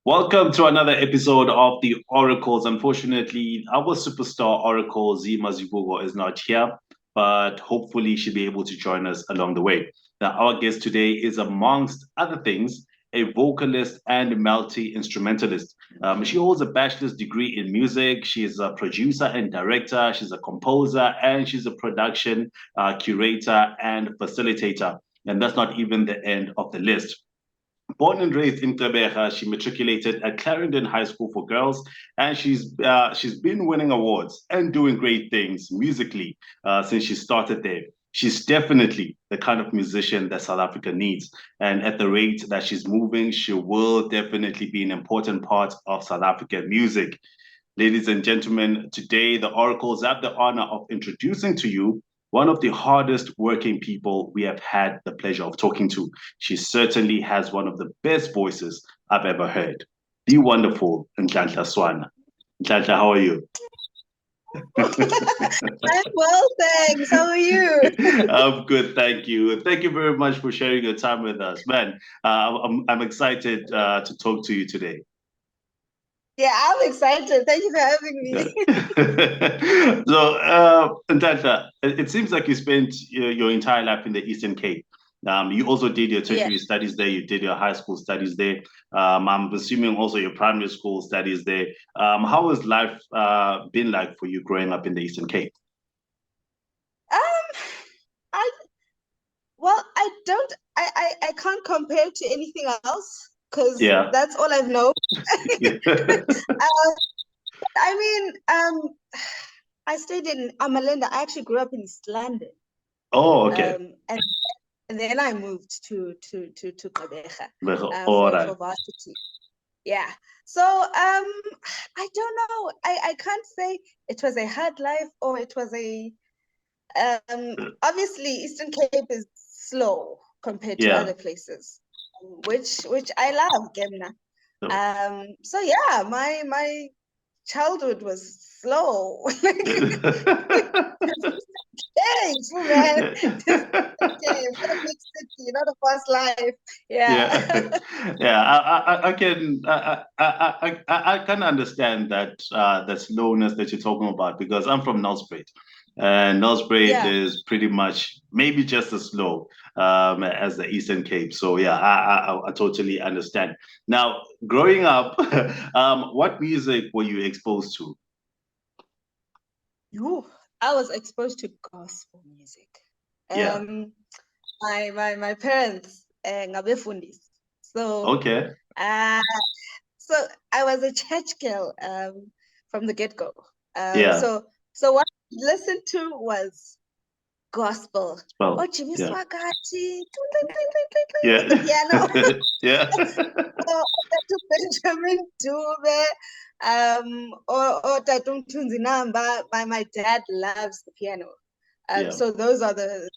Welcome to another episode of the Oracles. Unfortunately, our superstar Oracle Zima Zibugo is not here, but hopefully she'll be able to join us along the way. Now, our guest today is, amongst other things, a vocalist and multi-instrumentalist. She holds a bachelor's degree in music. She is a producer and director. She's a composer, and she's a production curator and facilitator. And that's not even the end of the list. Born and raised in Gqeberha, she matriculated at Clarendon High School for Girls, and she's been winning awards and doing great things musically since she started there. She's definitely the kind of musician that South Africa needs, and at the rate that she's moving, she will definitely be an important part of South African music. Ladies and gentlemen, today the Oracles have the honor of introducing to you one of the hardest working people we have had the pleasure of talking to. She certainly has one of the best voices I've ever heard. The wonderful Ntlantla Swana. Ntlantla, how are you? I'm well, thanks. How are you? I'm good, thank you. Thank you very much for sharing your time with us, man. I'm excited to talk to you today. Yeah, I'm excited. Thank you for having Yeah. me. So, Ntantla, it seems like you spent your entire life in the Eastern Cape. You also did your Yeah. tertiary studies there. You did your high school studies there. I'm assuming also your primary school studies there. How has life been like for you growing up in the Eastern Cape? Um, I I don't I can't compare to anything else because Yeah. that's all I've known. Yeah. I mean, I stayed in Amalinda. I actually grew up in East London. Oh, okay. And then I moved to Gqeberha, All for right. varsity. Yeah. So I don't know. I can't say it was a hard life or it was a obviously Eastern Cape is slow compared to Yeah. other places, which I love, Gemna. So- So yeah, my childhood was slow. Thanks, man. This okay, not a big city, not a fast life. Yeah, Yeah. yeah. I can understand that that slowness that you're talking about because I'm from Nelspruit, and Nelspruit Yeah. is pretty much maybe just as slow as the Eastern Cape. So yeah, I totally understand. Now, growing up, what music were you exposed to? Ooh, I was exposed to gospel music. Yeah. Um, my parents ngabefundisi. So Okay. uh so I was a church girl from the get-go. Yeah. So what I listened to was gospel. Oh, Well. Jimmy Yeah. Swagati with the Yeah. piano. Yeah. So to Benjamin Dube, or Tatung Tunzi Namba. My dad loves the piano. Yeah. So those are the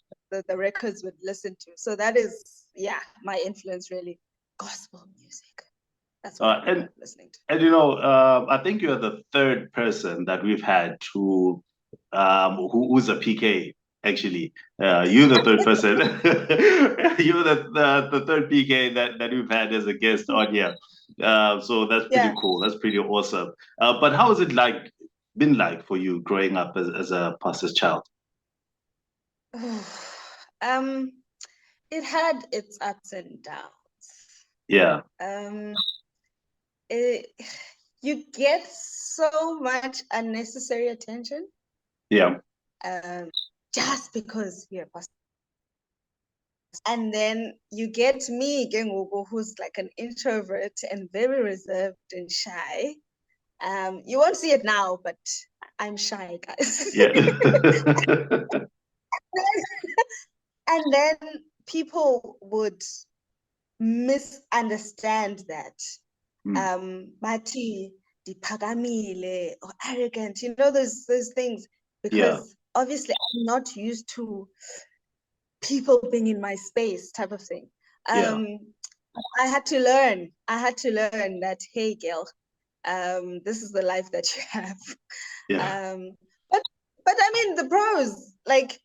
records we'd listen to. So that is, yeah, my influence really. Gospel music. That's what I grew And up listening to. I think you're the third person that we've had who's a PK. Actually, you're the third person. You're the third PK that we've had as a guest on here. So that's pretty Yeah. cool. That's pretty awesome. But how has it been like for you growing up as a pastor's child? um, it had its ups and downs. Yeah, Um, it, you get so much unnecessary attention, yeah, um, just because you're a pastor. And then you get me, Gengogo, who's like an introvert and very reserved and shy. You won't see it now, but I'm shy, guys. yeah, And then people would misunderstand that Mm, Mati dipagamile or arrogant, you know, those things, yeah, because obviously I'm not used to people being in my space type of thing. yeah, Um, I had to learn. I had to learn that, hey, girl, this is the life that you have. yeah, Um, but but I mean the pros, like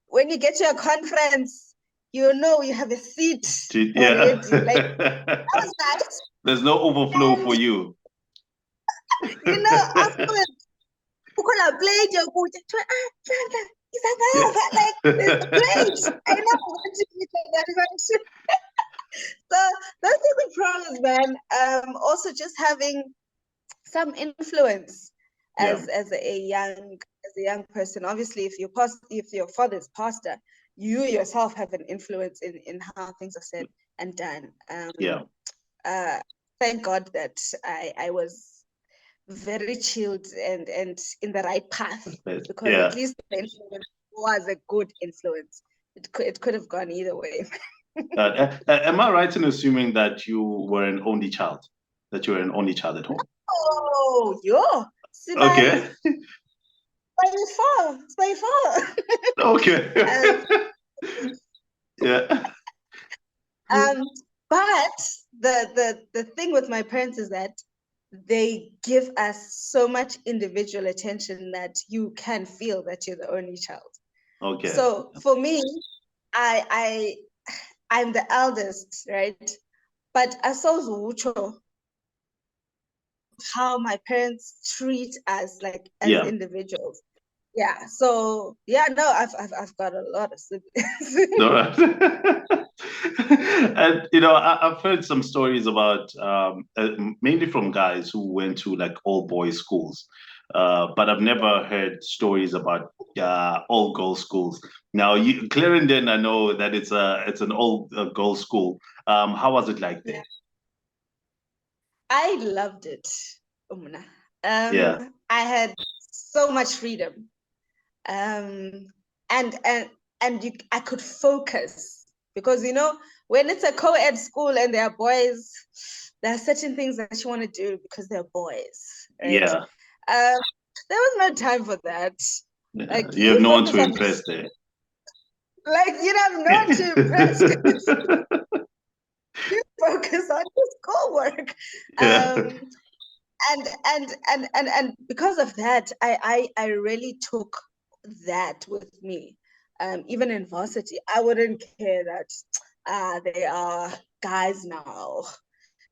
when you get to a conference you know you have a seat Yeah. already. Like, that was nice. There's no overflow And for you. afterwards, Ukula played your good. Ntlantla, Yeah. like, it's great. I know what to do that. So those are the pros, man. Also just having some influence Yeah. as a young person. Obviously, if your father's pastor, you yourself have an influence in how things are said and done. Yeah. Thank God that I was very chilled and in the right path, because at Yeah. least the influence was a good influence. It could have gone either way. Am I right in assuming that you were an only child? That you were an only child at home? Oh, yo, Okay. by far. Okay. um, Yeah. um, but the thing with my parents is that they give us so much individual attention that you can feel that you're the only child. Okay. So for me, I I'm the eldest, right? But I saw Zucho, how my parents treat us like as Yeah. individuals. Yeah. So yeah, no, I've got a lot of siblings. All right. And I've heard some stories about mainly from guys who went to like all boys schools, but I've never heard stories about all girls schools. Now, Clarendon, I know that it's an all girls school. How was it like Yeah. there? I loved it, Umna. Yeah, I had so much freedom. Um, and and I could focus, because when it's a co-ed school and there are boys, there are certain things that you want to do because they're boys, right? yeah, Um, there was no time for that. yeah. Like, You have you no one focus to on impress there. like, you have no one to impress. You focus on your schoolwork. Yeah, And because of that, I really took that with me. Even in varsity, I wouldn't care that they are guys now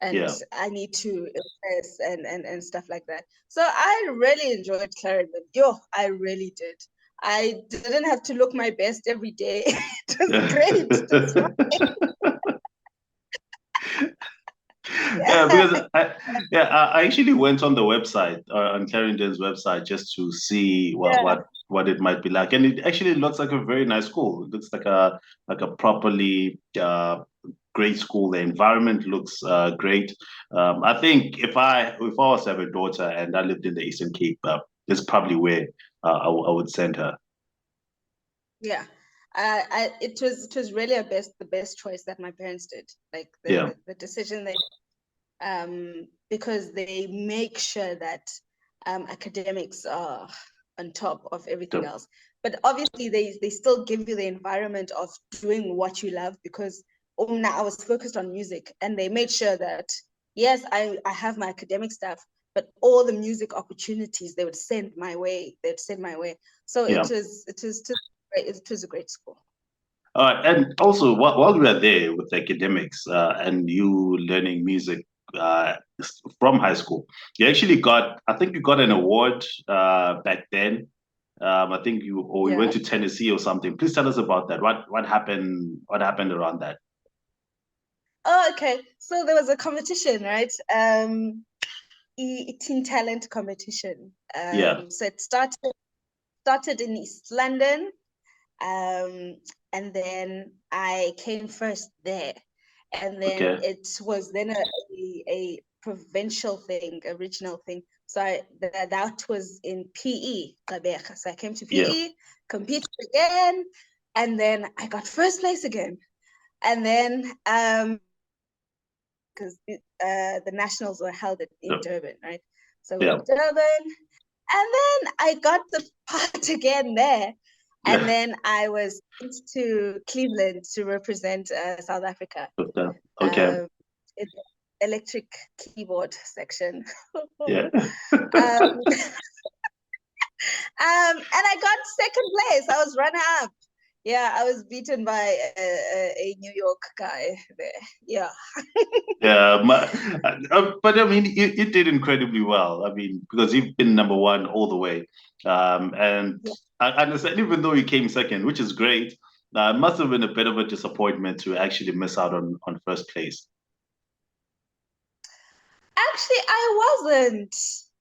and yeah. I need to impress and stuff like that. So I really enjoyed Clarendon. Yo, I really did. I didn't have to look my best every day. It was great. It was Yeah, fun. because I actually went on the website, on Clarendon's website, just to see what Yeah. what what it might be like, and it actually looks like a very nice school. It looks like a properly great school. The environment looks great. I think if I was to have a daughter and I lived in the Eastern Cape, this is probably where I would send her. Yeah. It was really the best choice that my parents did. Like Yeah, the decision because they make sure that academics are on top of everything so, else. But obviously they still give you the environment of doing what you love, because I was focused on music, and they made sure that yes, I have my academic stuff, but all the music opportunities they would send my way. They'd send my way. So yeah. it was a great school. And also, while we were there with academics and you learning music uh, from high school, I think you got an award back then. I think you Yeah. went to Tennessee or something. Please tell us about that. What happened? What happened around that? Oh, okay. So there was a competition, right? Teen talent competition. Yeah. So it started in East London, um, and then I came first there, and then Okay. it was then a provincial thing, a regional thing. So that was in PE, Gqeberha. So I came to Yeah. PE, competed again, and then I got first place again. And then because the nationals were held in So, Durban, right? So we yeah. went to Durban, and then I got the part again there. And Yeah. then I was sent to Cleveland to represent South Africa Okay. Okay. in the electric keyboard section. Yeah. And I got second place. I was runner up. Yeah, I was beaten by a New York guy there. Yeah. Yeah, but I mean, you did incredibly well. I mean, because you've been number one all the way, and Yeah. I understand even though you came second, which is great. It must have been a bit of a disappointment to actually miss out on first place. Actually, I wasn't.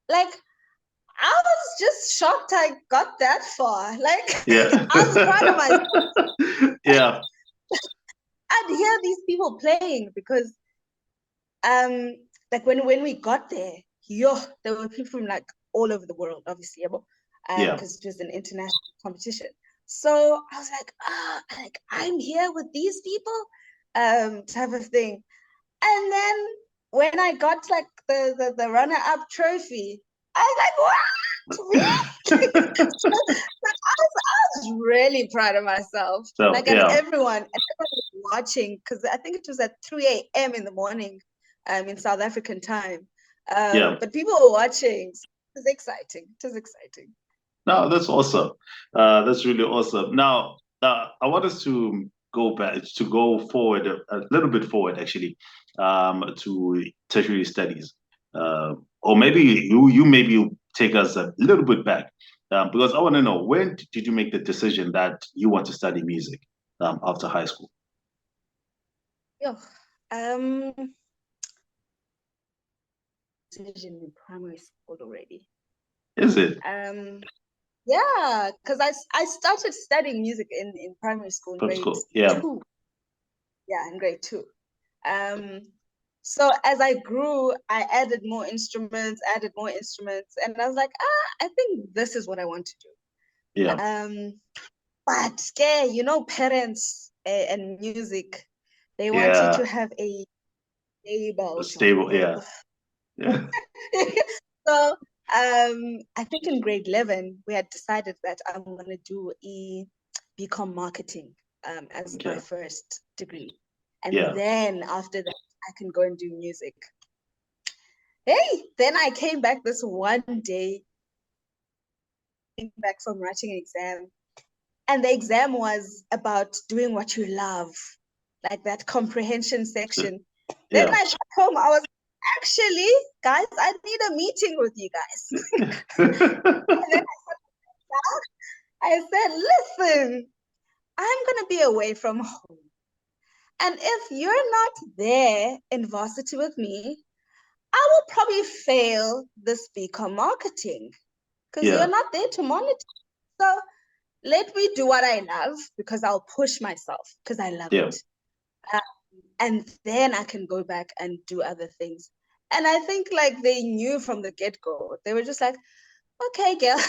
Like, I was just shocked I got that far. Like, Yeah, I was proud of myself. yeah, I'd hear these people playing because um like when we got there, there were people from like all over the world, obviously, yeah, because it was an international competition. So I was like, like I'm here with these people, type of thing. And then when I got like the runner-up trophy, I was like, what? Really? I was really proud of myself. so Like, and yeah, everyone was watching because I think it was at 3 a.m. in the morning, in South African time. yeah. But people were watching. So it was exciting. It was exciting. No, that's awesome. That's really awesome. Now, I want us to go back to go forward a little bit forward, actually, to tertiary studies, or maybe you maybe take us a little bit back, because I want to know when did you make the decision that you want to study music, after high school? Yo, um, decision in primary school already. Is it? Um, yeah, because I started studying music in primary school in From grade school? Yeah. two. Yeah, in grade two. Um, so as I grew, I added more instruments, and I was like, I think this is what I want to Yeah. do. But yeah, parents and music, they want you Yeah. to have a stable Stable. job. Yeah. Yeah. So I think in grade 11, we had decided that I'm going to do a BCom marketing as my Okay. first degree. And Yeah. then after that, I can go and do music. Hey, then I came back this one day, came back from writing an exam. And the exam was about doing what you love, like that comprehension section. Then Yeah. I got home, I was actually, guys, I need a meeting with you guys. And then I said, listen, I'm going to be away from home. And if you're not there in varsity with me, I will probably fail the speaker marketing because you're Yeah. not there to monitor. So let me do what I love because I'll push myself because I love Yeah. it. Uh, and then I can go back and do other things. And I think like they knew from the get-go. They were just like, okay, girl.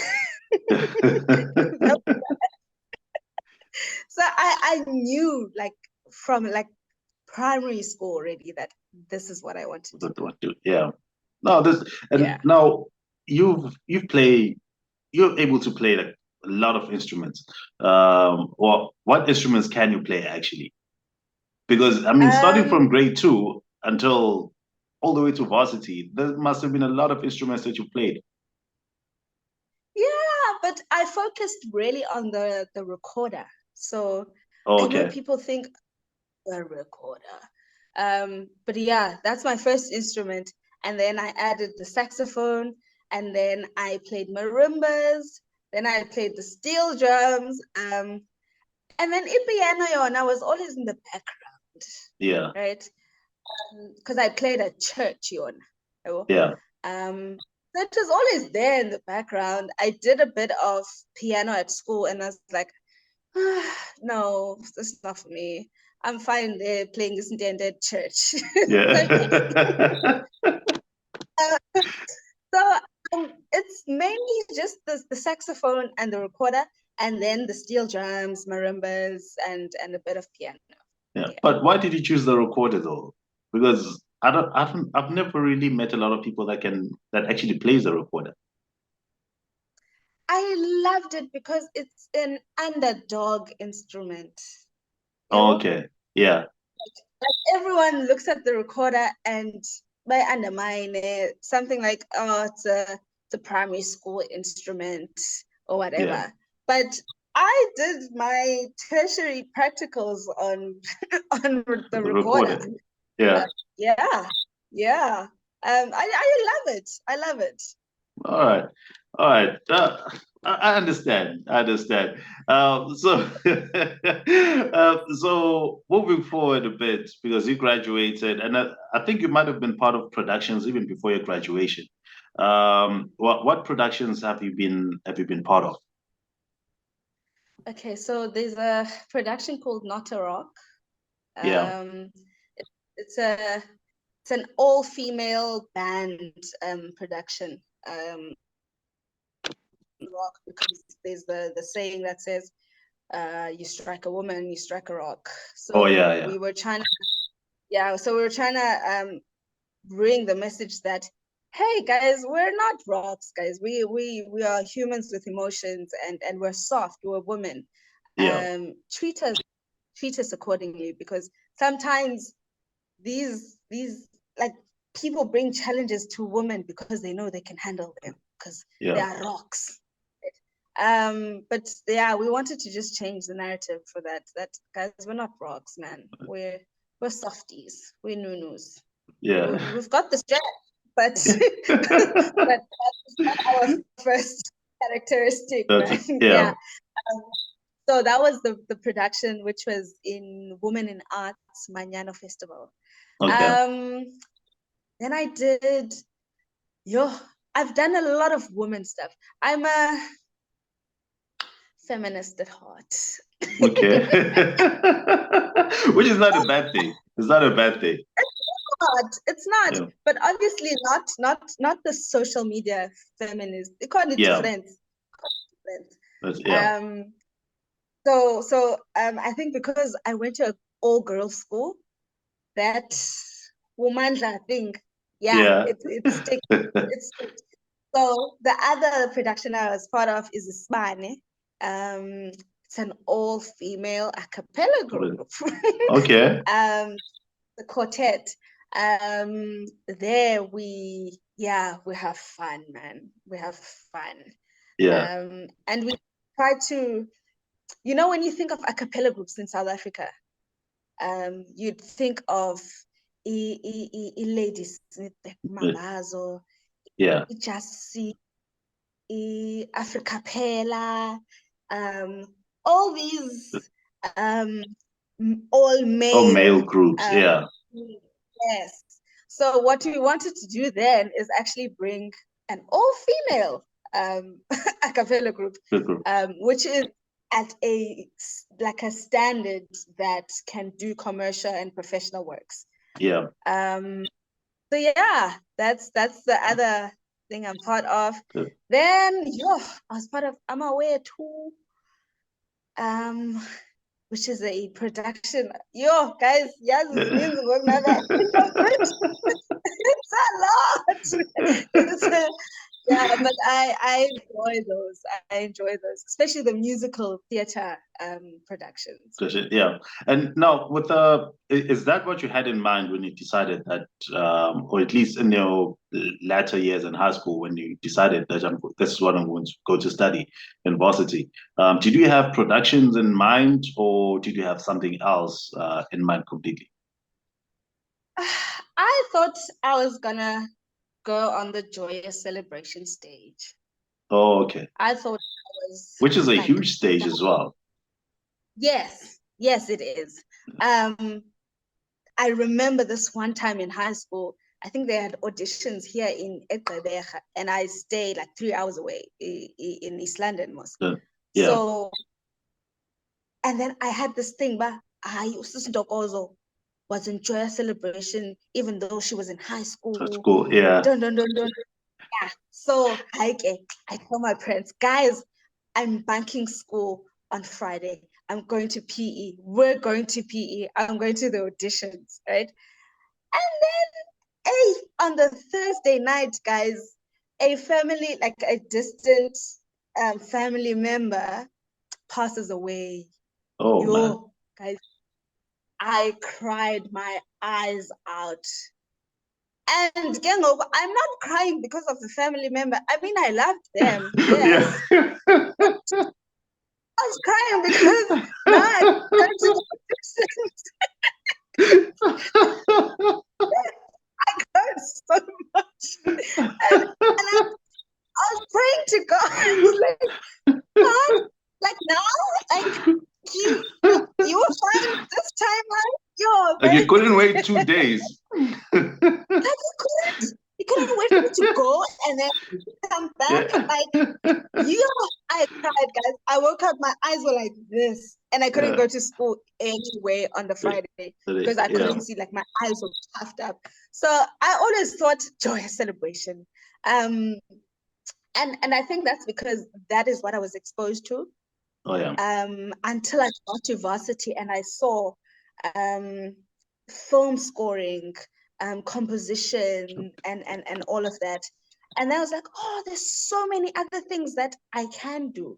So I knew like from like primary school already that this is what I want to do. What do? Yeah. No, this and Yeah. now you're able to play like a lot of instruments. Or what instruments can you play actually? Because I mean, starting Um, from grade two until all the way to varsity, there must have been a lot of instruments that you played. yeah, but I focused really on the recorder. So Oh, I know okay. people think a recorder. But yeah, that's my first instrument. And then I added the saxophone, and then I played marimbas, then I played the steel drums, and then piano, and I was always in the background, Yeah. right? Because I played at church, Yeah. so it was always there in the background. I did a bit of piano at school, and I was like, no, this is not for me. I'm fine there playing this at church. It's okay. Yeah. So it's mainly just the saxophone and the recorder, and then the steel drums, marimbas, and a bit of piano. Yeah. Yeah. But why did you choose the recorder though? Because I've never really met a lot of people that actually plays the recorder. I loved it because it's an underdog instrument. You Oh, know? okay. Yeah. Like everyone looks at the recorder and by undermine it, something like, oh, it's a primary school instrument or Yeah. whatever. But I did my tertiary practicals on on the recorder. Yeah. Yeah, yeah. I love it. I love it. All right. All right. I understand. I understand. So, so moving forward a bit, because you graduated, and I think you might have been part of productions even before your graduation. What productions have you been part of? Okay, so there's a production called Not a Rock. Yeah. It's a it's an all-female band production. Rock, because there's the saying that says you strike a woman, you strike a rock. Oh So yeah, yeah, we were trying to bring the message that, hey guys, we're not rocks, guys. We are humans with emotions, and we're soft, we're women. yeah, Treat us accordingly, because sometimes these like people bring challenges to women because they know they can handle them, because they yeah, are rocks. But yeah, we wanted to just change the narrative for that. That guys, we're not rocks, man. We're softies. We're nunus. yeah. We've got the strength, but but that's not our first characteristic, That's man. Yeah. yeah. So that was the production, which was in Women in Arts Mañana Festival. Okay. Um, then I did, yo, I've done a lot of women stuff. I'm a feminist at heart. Okay. Which is not a bad thing. It's not a bad thing. It's not, Yeah. but obviously not the social media feminist. They call it Yeah. friends. Yeah. Um, I think because I went to an all girls school, that Womandla thing, yeah, Yeah. it's so the other production I was part of is Isbane. It's an all female a cappella group. Okay. The quartet. There we have fun, man. We have fun. Yeah. And we try to, when you think of a cappella groups in South Africa, you'd think of ladies, mambazo, Yeah. ijasi, Africapella, all these all Oh, male male. groups. Yeah. Yes. So what we wanted to do then is actually bring an all female a cappella group, Good group. which is at a standard that can do commercial and professional works. Yeah. So yeah, that's the other thing I'm part of. Good. Then I was part of I'm Aware too, which is a production. Guys, yes, it means it's a lot. Yeah, but I enjoy those. I enjoy those, especially the musical theater productions. Yeah. And now, is that what you had in mind when you decided that, or at least in your latter years in high school, when you decided that this is what I'm going to go to study in varsity? Did you have productions in mind, or did you have something else in mind completely? I thought I was gonna go on the joyous celebration stage. Oh, okay. I thought I was Which is a like, huge stage as well. yes, it is. I remember this one time in high school. I think they had auditions here in Eqeberha, and I stayed like 3 hours away in East London, mostly. Yeah. So, and then I had this thing, but Sister Dokozo was in joyous celebration, even though she was in high school. That's cool. Yeah. Dun, dun, dun, dun. Yeah. So I tell my parents, guys, I'm banking school on Friday. I'm going to PE. We're going to PE. I'm going to the auditions, right? And then, on the Thursday night, guys, a family, like a distant family member, passes away. Oh, man. Guys, I cried my eyes out. And again, I'm not crying because of the family member. I mean, I loved them, yes. Yeah. was crying because now I got to I got so much. And I was praying to God. I was like, God, like now, like you will find this time, right? Yo, Like you couldn't wait like 2 days. you couldn't wait for me to go and then come back. Yeah. Like you, I cried, guys. I woke up, my eyes were like this, and I couldn't Yeah. go to school anyway on the Friday because I Yeah. couldn't see, like my eyes were puffed up. So I always thought joyous celebration. Um, and I think that's because that is what I was exposed to. Oh yeah. Until I got to varsity and I saw um, film scoring, composition, and all of that. And I was like, oh, there's so many other things that I can do.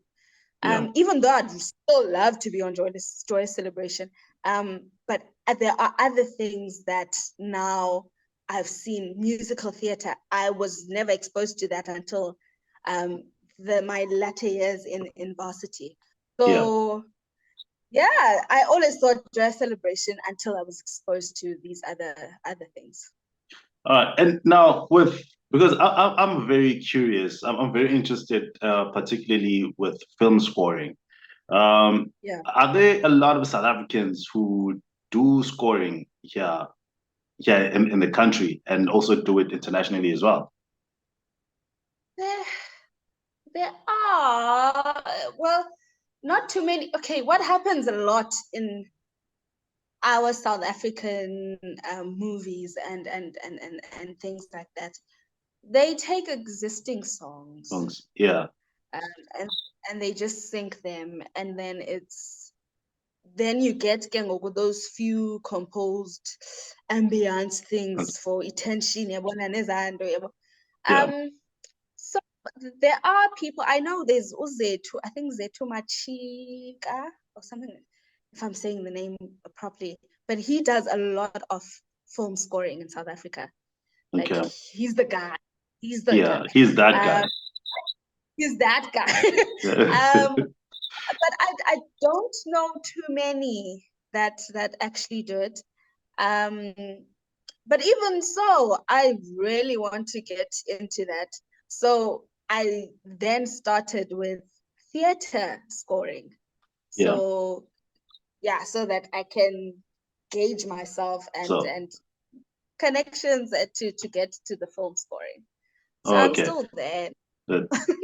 Yeah. Even though I'd still love to be on joyous celebration. But there are other things that now I've seen musical theater. I was never exposed to that until um, my latter years in varsity. Yeah. So yeah, I always thought joyous celebration until I was exposed to these other things. All right. And now with because I'm very curious. I'm very interested, particularly with film scoring. Yeah. Are there a lot of South Africans who do scoring here in the country and also do it internationally as well? There, there are, well, not too many. Okay, what happens a lot in our South African movies and things like that, they take existing songs Songs. Yeah. um, and and they just sync them, and then you get those few composed ambience things for attention. Yeah. So there are people I know. There's Uzetu, I think Zetu Machika or something, if I'm saying the name properly. But he does a lot of film scoring in South Africa. Like Okay. he's the guy. He's the guy. Yeah. He's that guy. Um, he's that guy. Yeah. But I don't know too many that actually do it. Um, but even so, I really want to get into that. So I then started with theater scoring. Yeah. So yeah, so that I can gauge myself So, and connections to get to the film scoring. So I'm okay. still there.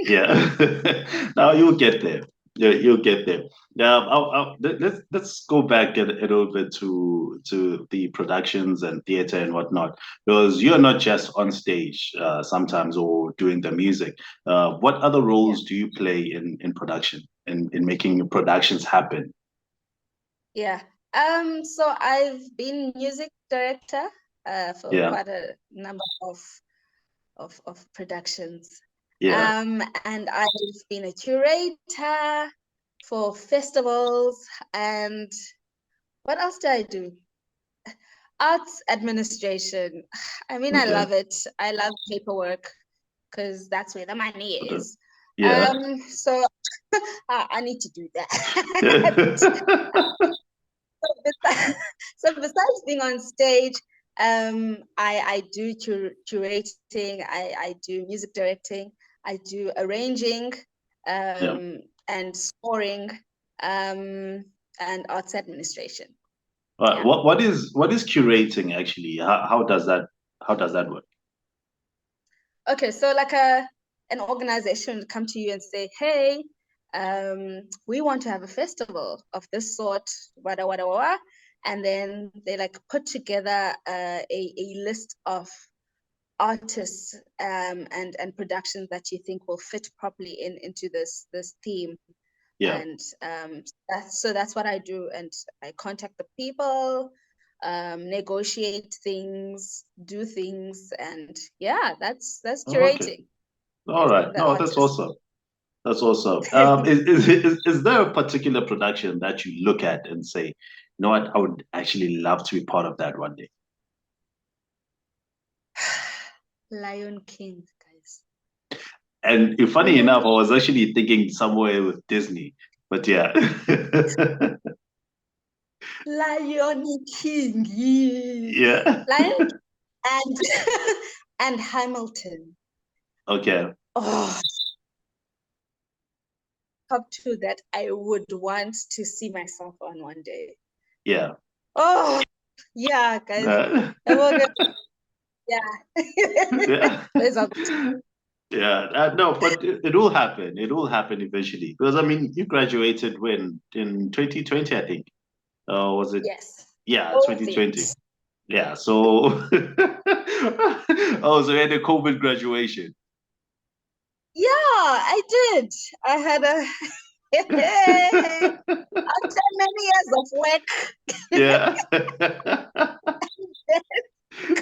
Yeah. Now you'll get there. Yeah, you'll get there. Yeah, let's go back a little bit to the productions and theater and whatnot, because you're not just on stage sometimes or doing the music. What other Yeah. roles do you play in production in making productions happen? Yeah. So I've been music director for Yeah, quite a number of productions. yeah, And I've been a curator for festivals, and what else do I do? Arts administration. I mean, I okay, love it. I love paperwork because that's where the money okay. is. Yeah. So I need to do that. Yeah. So besides being on stage, I do curating, I do music directing, I do arranging, Yeah. and scoring, and arts administration. Yeah. What is curating actually? How does that work? Okay, so like an organization would come to you and say, hey, we want to have a festival of this sort, wada wada wada, and then they like put together a list of artists and productions that you think will fit properly into this theme. Yeah. And that's what I do, and I contact the people, negotiate things, do things, and yeah, that's Oh, okay. curating, All right. getting the No, that's artist. awesome. That's awesome. Is there a particular production that you look at and say, you know what, I would actually love to be part of that one day? Lion King, guys. And funny Lion enough, I was actually thinking somewhere with Disney. But yeah. Lion King, Yeah. Lion and and Hamilton. Okay. Oh, top two that I would want to see myself on one day. Yeah. Oh, yeah, guys. Uh, Yeah. yeah. Those are the Yeah. No, but it will happen. It will happen eventually. Because I mean, you graduated when in 2020, I think. Was it? yes. Yeah, COVID. 2020. Yeah. So, oh, so you had a COVID graduation. Yeah, I did. I had a after many years of work, Yeah.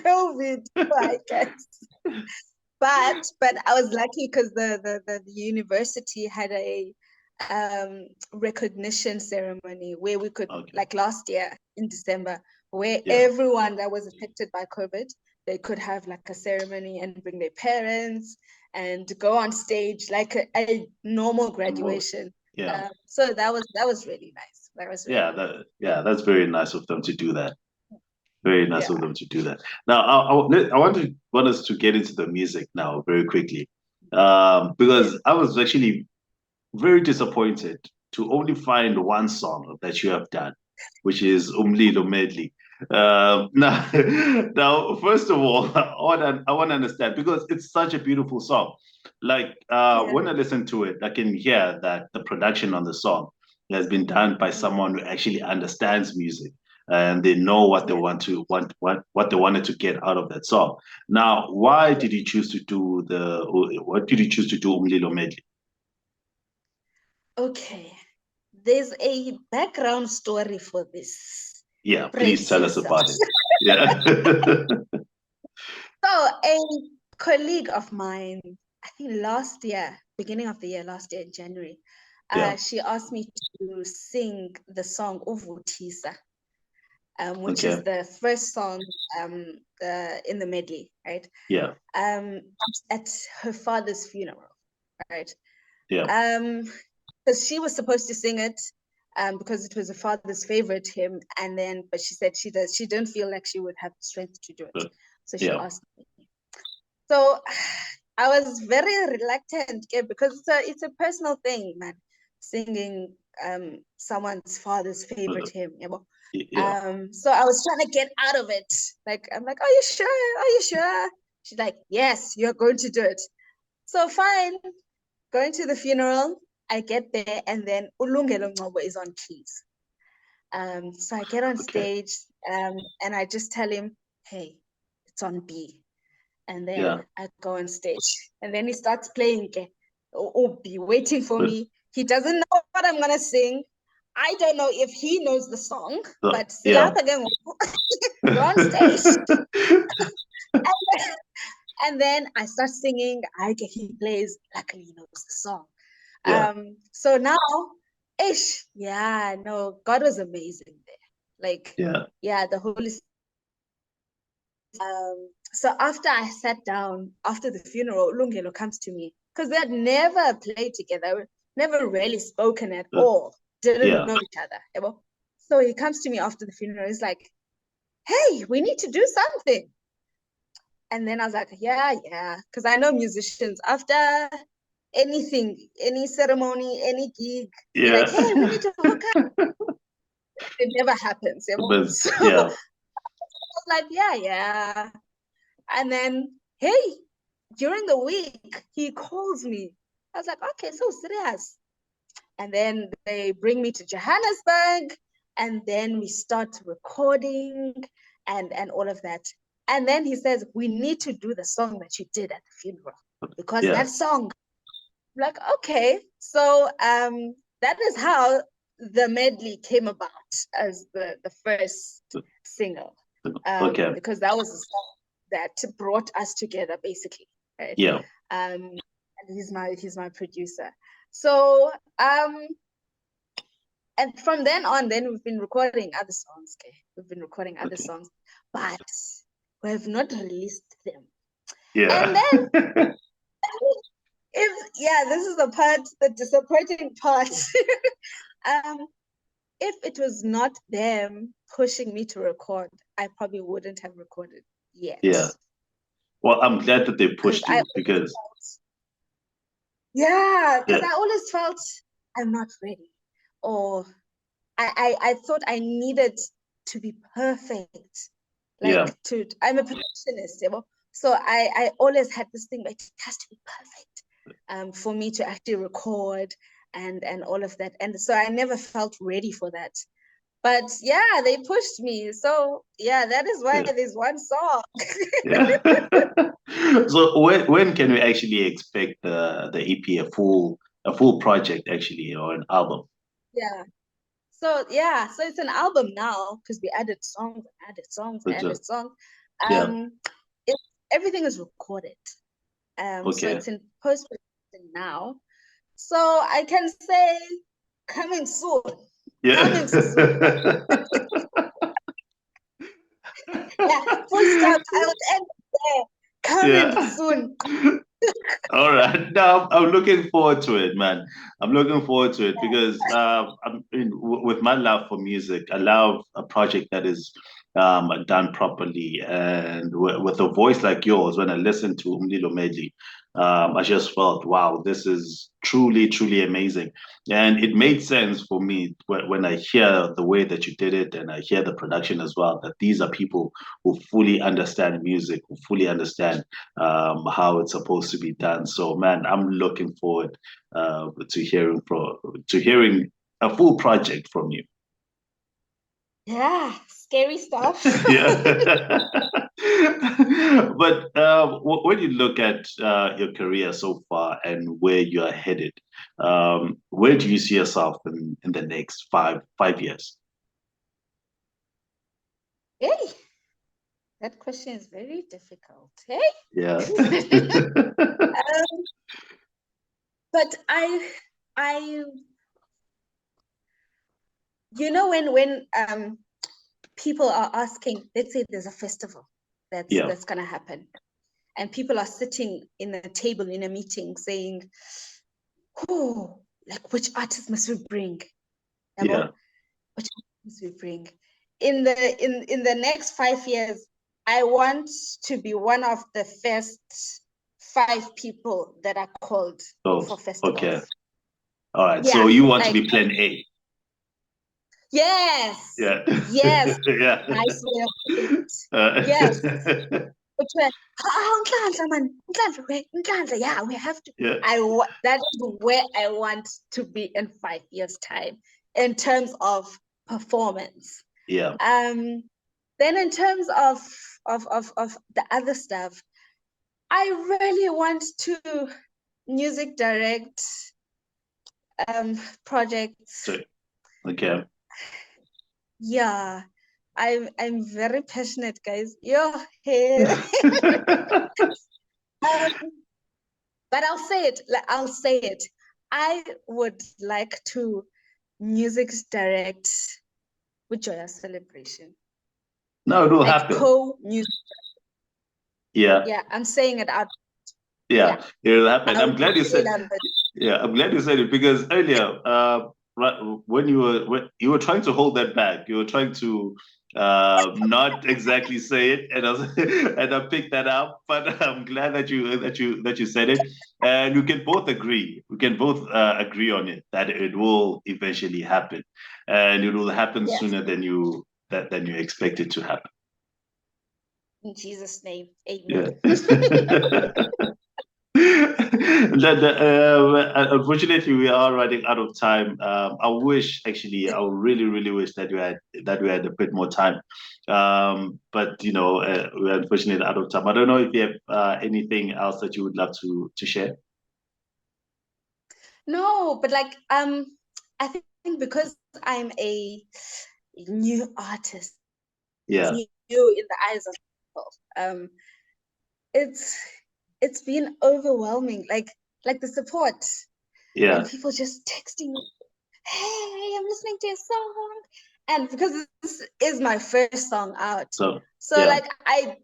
COVID, I guess. But I was lucky because the university had a recognition ceremony where we could, Okay. like last year in December, where Yeah. everyone that was affected by COVID, they could have like a ceremony and bring their parents and go on stage like a normal graduation. Yeah. So that was really nice. That was really nice. That's very nice of them to do that. Very nice of Yeah. them to do that. Now, I want us to get into the music now very quickly, Yeah. because I was actually very disappointed to only find one song that you have done, which is Umlilo Medley. Now, now, first of all, I want to understand because it's such a beautiful song. Like Yeah. when I listen to it, I can hear that the production on the song has been done by Mm. someone who actually understands music and they know what they Yeah. what they wanted to get out of that song. Now, why did you choose to do the what did you choose to do Umlilo Medley? Okay. There's a background story for this. Yeah, please Brace tell us yourself. about it. Yeah. So, a colleague of mine, I think last year, beginning of the year, last year in January, Yeah. she asked me to sing the song Uvutisa, which is Okay. the first song in the medley, right? Yeah. Um, at her father's funeral, right? Yeah. Because she was supposed to sing it, because it was her father's favorite hymn, and then but she said she didn't feel like she would have the strength to do it, so she Yeah. asked me. So I was very reluctant, okay, because it's a personal thing, man. Singing someone's father's favorite hymn, you know. Yeah. So I was trying to get out of it. Like I'm like, are you sure? Are you sure? She's like, yes, you're going to do it. So fine, going to the funeral. I get there, and then Ulungelo Ngcobo is on keys. So I get on Okay. stage, and I just tell him, hey, it's on B. And then Yeah. I go on stage. And then he starts playing Obi, waiting for me. He doesn't know what I'm gonna sing. I don't know if he knows the song, So, but yeah. Silapa again, we're on stage. And then I start singing. He plays, luckily he knows the song. Yeah. So now, yeah, no, God was amazing there. Like, Yeah. yeah, the Holy Spirit. So after I sat down, after the funeral, Lungelo comes to me because they had never played together, never really spoken at all, didn't Yeah. know each other. So he comes to me after the funeral. He's like, hey, we need to do something. And then I was like, yeah, because I know musicians. After anything, any ceremony, any gig, they're like, hey, we need Yeah. to hook up. It never happens. But So I yeah. was like, yeah. And then, hey, during the week, he calls me. I was like, okay, so serious. And then they bring me to Johannesburg, and then we start recording and all of that. And then he says, we need to do the song that you did at the funeral because Yeah. that song, I'm like, okay. So that is how the medley came about as the first single. Okay. Because that was the song that brought us together, basically, right? Yeah. And he's my producer. So and from then on, then we've been recording other songs. Okay, we've been recording other Okay. songs, but we have not released them. And Yeah. then if yeah, this is the disappointing part. If it was not them pushing me to record, I probably wouldn't have recorded yet. Yeah. Well, I'm glad that they Because pushed you because because yeah, I always felt I'm not ready. Or I thought I needed to be perfect. yeah, I'm a perfectionist, you know? So I always had this thing, but it has to be perfect for me to actually record and all of that. And so I never felt ready for that. But yeah, they pushed me. So yeah, that is why yeah, there's one song. yeah. So when can we actually expect the EP, a full project actually, or an album? Yeah. So yeah, so it's an album now because we Which, added songs. yeah, Um, it, everything is recorded. So okay, it's in post production now. So I can say coming soon. Coming soon. yeah. Yeah, full stop. I would end there. Coming Yeah. soon. All right. No, I'm looking forward to it, man. I'm looking forward to it because with my love for music, I love a project that is done properly and with a voice like yours. When I listened to Umlilo Medley, I just felt, wow, this is truly, truly amazing. And it made sense for me when I hear the way that you did it and I hear the production as well, that these are people who fully understand music, who fully understand how it's supposed to be done. So, man, I'm looking forward to hearing a full project from you. Yeah, scary stuff. Yeah. But when you look at your career so far and where you are headed, where do you see yourself in the next five years? Hey, that question is very difficult. Hey? Yeah. um, but I, when people are asking, let's say there's a festival Yeah. that's gonna happen, and people are sitting in a table in a meeting saying, "Oh, like which artist must we bring? Yeah. Which artist must we bring?" In the next 5 years, I want to be one of the first five people that are called Oh, for okay. festivals. All right. So Yeah, you want to like be plan A? yes, Yeah. yes, Yeah. nice way of putting it. Uh, Yes. Which were, oh, Ntlantla, man, Ntlantla, yeah, we have to. yeah. That is where I want to be in 5 years' time in terms of performance. Yeah. Then in terms of the other stuff, I really want to music direct projects. So, okay. Yeah, I'm very passionate, guys. Yeah, hey. um, but I'll say it. I would like to music direct with Joyous Celebration, No, it will like happen. co-music. Yeah. Yeah, I'm saying it out. Yeah. Yeah, It will happen. I'll I'm glad you say it said. out. Yeah, I'm glad you said it because earlier, right, when you were trying to hold that back, you were trying to not exactly say it, and and I picked that up. But I'm glad that you said it, and we can both agree. We can both agree on it that it will eventually happen, and it will happen Yes, sooner than you expect it to happen. in Jesus' name, Yeah. amen. Unfortunately, we are running out of time. I wish, actually, I really, really wish that we had a bit more time. But we're unfortunately out of time. I don't know if you have anything else that you would love to share. No, but like I think because I'm a new artist, Yeah, new in the eyes of people, it's it's been overwhelming. Like the support and yeah. people just texting me, "Hey, I'm listening to your song," and because this is my first song out, So, so yeah. like I've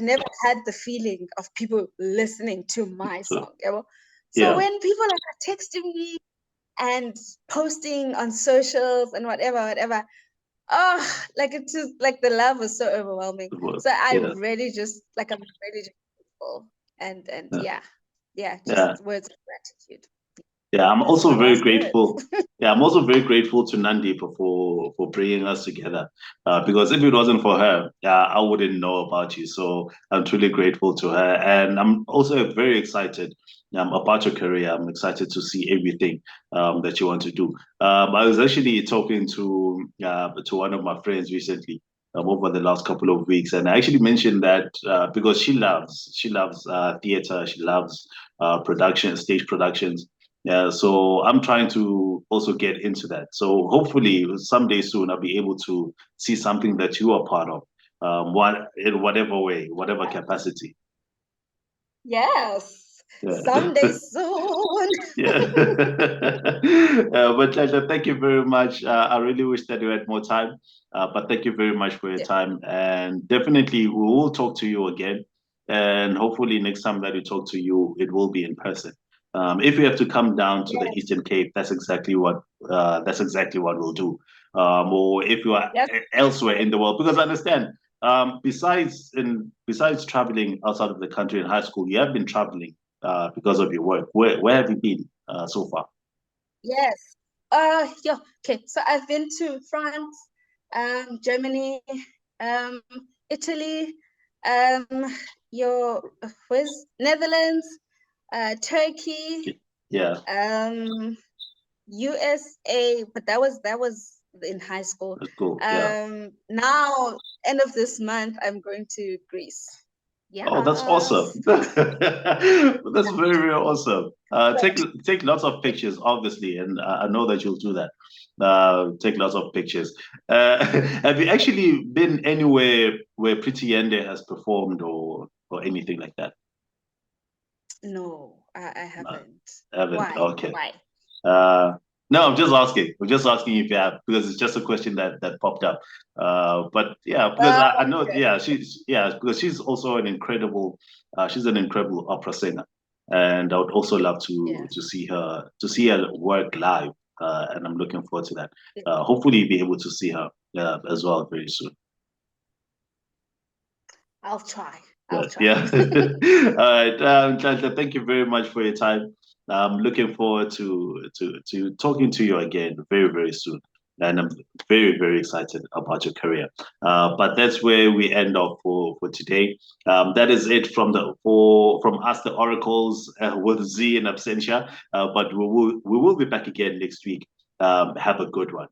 never had the feeling of people listening to my So, song, you know? So Yeah. when people like are texting me and posting on socials and whatever, oh, like it's just like the love was so overwhelming. So I Yeah. really just like I'm really just grateful and Yeah. yeah, just Yeah. words of gratitude. Yeah, I'm Those are my also very last words. grateful. Yeah, I'm also very grateful to Nandi for bringing us together. Because if it wasn't for her, I wouldn't know about you. So I'm truly grateful to her, and I'm also very excited about your career. I'm excited to see everything that you want to do. I was actually talking to one of my friends recently. Over the last couple of weeks, and I actually mentioned that because she loves theater, she loves stage productions, yeah, so I'm trying to also get into that. So hopefully someday soon I'll be able to see something that you are part of, in whatever way, whatever capacity. Yes, Yeah. someday soon. Yeah. But thank you very much. I really wish that you had more time. But thank you very much for your Yeah. time. And definitely we will talk to you again. And hopefully next time that we talk to you, it will be in person. If you have to come down to the Yes, Eastern Cape, that's exactly what we'll do. Or if you are yes, elsewhere in the world, because I understand, besides traveling outside of the country in high school, you have been traveling because of your work. Where have you been so far? yes. Yeah. Okay. So I've been to France, Germany, um, Italy, um, your where's Netherlands, Turkey, Yeah, um, USA, but that was in high school. that's cool. Yeah. Now end of this month, I'm going to Greece. Oh, that's awesome. Yes. That's very, very awesome. Take lots of pictures, obviously, and I know that you'll do that. Take lots of pictures. Have you actually been anywhere where Pretty Yende has performed or anything like that? No, I No, haven't. haven't. Why? Okay. Why? Uh, no, I'm just asking. I'm just asking if you have, because it's just a question that popped up. But yeah, because I know, Okay. yeah, because she's an incredible opera singer, and I would also love Yeah. to see her work live. And I'm looking forward to that. Hopefully, be able to see her as well very soon. I'll try. I'll Yeah, try. yeah. All right. Ntlantla, thank you very much for your time. I'm looking forward to talking to you again very, very soon. And I'm very, very excited about your career. But that's where we end off for today. That is it from us, the Oracles, with Z and Absentia. But we will be back again next week. Have a good one.